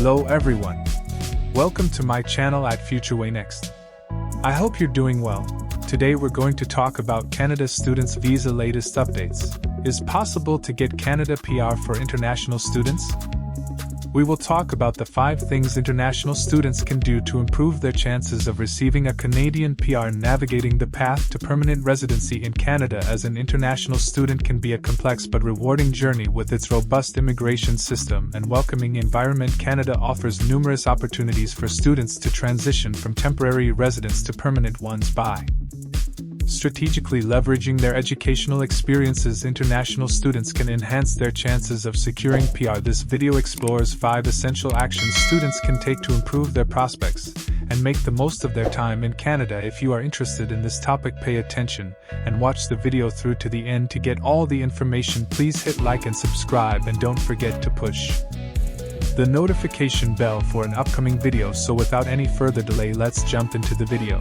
Hello everyone. Welcome to my channel at Futureway Next. I hope you're doing well. Today we're going to talk about Canada students' visa latest updates. Is it possible to get Canada PR for international students? We will talk about the 5 things international students can do to improve their chances of receiving a Canadian PR. Navigating the path to permanent residency in Canada as an international student can be a complex but rewarding journey. With its robust immigration system and welcoming environment, Canada offers numerous opportunities for students to transition from temporary residence to permanent ones by strategically leveraging their educational experiences. International students can enhance their chances of securing PR. This video explores 5 essential actions students can take to improve their prospects and make the most of their time in Canada. If you are interested in this topic, pay attention and watch the video through to the end to get all the information. Please hit like and subscribe, and don't forget to push the notification bell for an upcoming video. So without any further delay, let's jump into the video.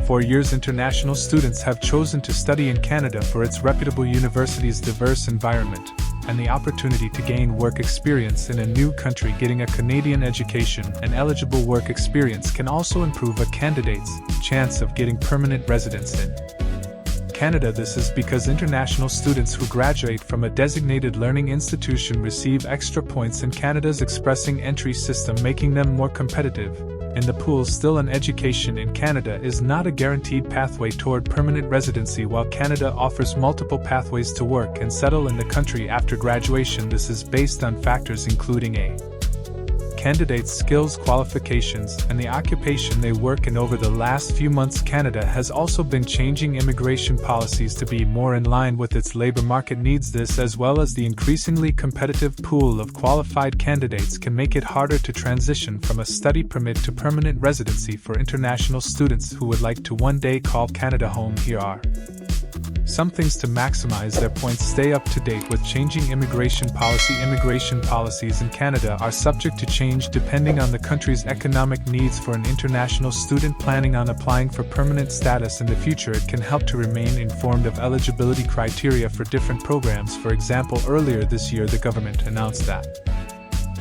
For years, international students have chosen to study in Canada for its reputable university's diverse environment and the opportunity to gain work experience in a new country. Getting a Canadian education and eligible work experience can also improve a candidate's chance of getting permanent residence in Canada. This is because international students who graduate from a designated learning institution receive extra points in Canada's Expressentry system, making them more competitive in the pool. Still, an education in Canada is not a guaranteed pathway toward permanent residency. While Canada offers multiple pathways to work and settle in the country after graduation, this is based on factors including a candidate's skills, qualifications, and the occupation they work in. Over the last few months, Canada has also been changing immigration policies to be more in line with its labor market needs. This, as well as the increasingly competitive pool of qualified candidates, can make it harder to transition from a study permit to permanent residency for international students who would like to one day call Canada home. Here are some things to maximize their points. Stay up to date with changing immigration policy. Immigration policies in Canada are subject to change depending on the country's economic needs. For an international student planning on applying for permanent status in the future, it can help to remain informed of eligibility criteria for different programs. For example, earlier this year, the government announced that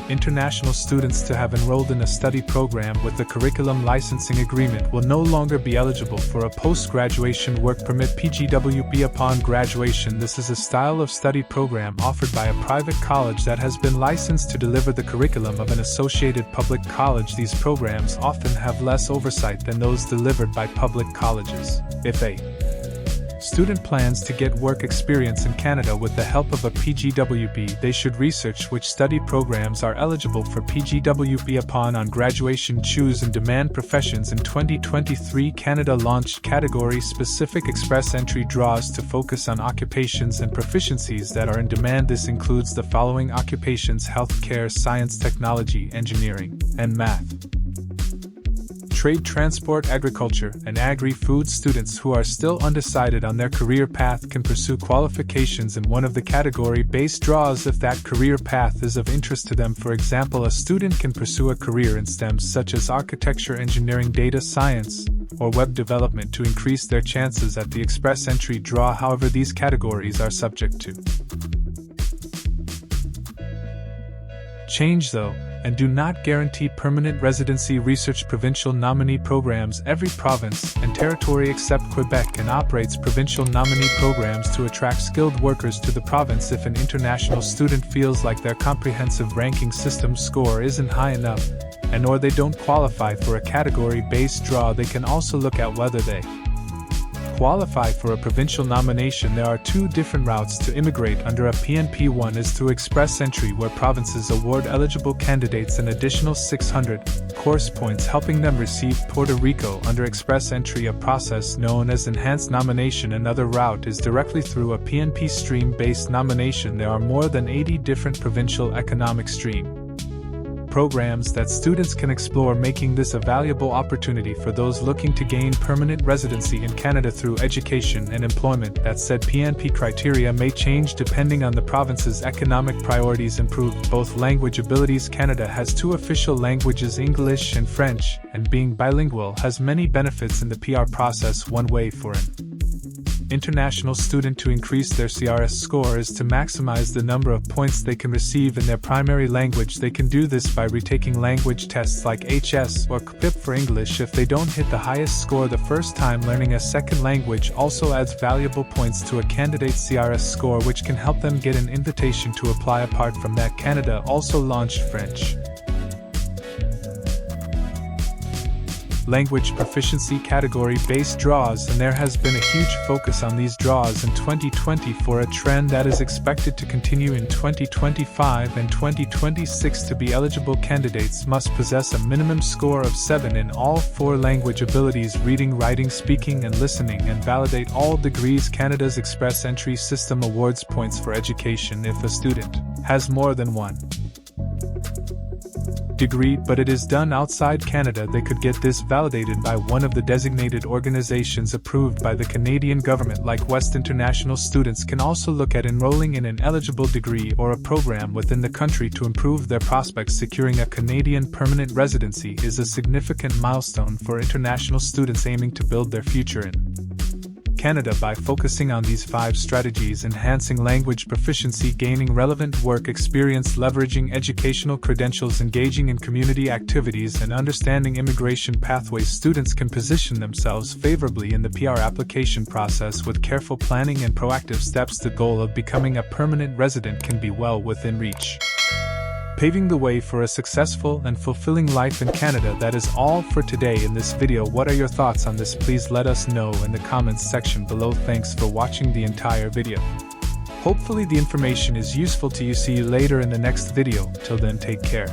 international students to have enrolled in a study program with the curriculum licensing agreement will no longer be eligible for a post-graduation work permit (PGWP) upon graduation. This is a style of study program offered by a private college that has been licensed to deliver the curriculum of an associated public college. These programs often have less oversight than those delivered by public colleges. If a student plans to get work experience in Canada with the help of a PGWP, they should research which study programs are eligible for PGWP upon graduation. Choose and demand professions. In 2023, Canada launched category-specific Expressentry draws to focus on occupations and proficiencies that are in demand. This includes the following occupations: healthcare, science, technology, engineering, and math. Trade, transport, agriculture, and agri-food. Students who are still undecided on their career path can pursue qualifications in one of the category-based draws if that career path is of interest to them. For example, a student can pursue a career in STEM such as architecture, engineering, data science, or web development to increase their chances at the Expressentry draw. However, these categories are subject to change though, and do not guarantee permanent residency. Research provincial nominee programs. Every province and territory except Quebec operates provincial nominee programs to attract skilled workers to the province. If an international student feels like their comprehensive ranking system score isn't high enough, or they don't qualify for a category-based draw, they can also look at whether they qualify for a provincial nomination. There are 2 different routes to immigrate under a PNP. One is through Expressentry, where provinces award eligible candidates an additional 600 course points, helping them receive Puerto Rico under Expressentry, a process known as enhanced nomination. Another route is directly through a PNP stream-based nomination. There are more than 80 different provincial economic stream programs that students can explore, making this a valuable opportunity for those looking to gain permanent residency in Canada through education and employment. That said, PNP criteria may change depending on the province's economic priorities. Improved both language abilities. Canada has 2 official languages, English and French, and being bilingual has many benefits in the PR process. One way for an international student to increase their CRS score is to maximize the number of points they can receive in their primary language. They can do this by retaking language tests like HS or CPIP for English. If they don't hit the highest score the first time, learning a second language also adds valuable points to a candidate's CRS score, which can help them get an invitation to apply. Apart from that, Canada also launched French language proficiency category-based draws, and there has been a huge focus on these draws in 2020 for a trend that is expected to continue in 2025 and 2026. To be eligible, candidates must possess a minimum score of 7 in all 4 language abilities: reading, writing, speaking, and listening, and validate all degrees. Canada's Expressentry system awards points for education if a student has more than one degree, but it is done outside Canada. They could get this validated by one of the designated organizations approved by the Canadian government, like West. International students can also look at enrolling in an eligible degree or a program within the country to improve their prospects. Securing a Canadian permanent residency is a significant milestone for international students aiming to build their future in Canada by focusing on these 5 strategies: enhancing language proficiency, gaining relevant work experience, leveraging educational credentials, engaging in community activities, and understanding immigration pathways. Students can position themselves favorably in the PR application process with careful planning and proactive steps. The goal of becoming a permanent resident can be well within reach, paving the way for a successful and fulfilling life in Canada. That is all for today in this video. What are your thoughts on this? Please let us know in the comments section below. Thanks for watching the entire video. Hopefully the information is useful to you. See you later in the next video. Till then, take care.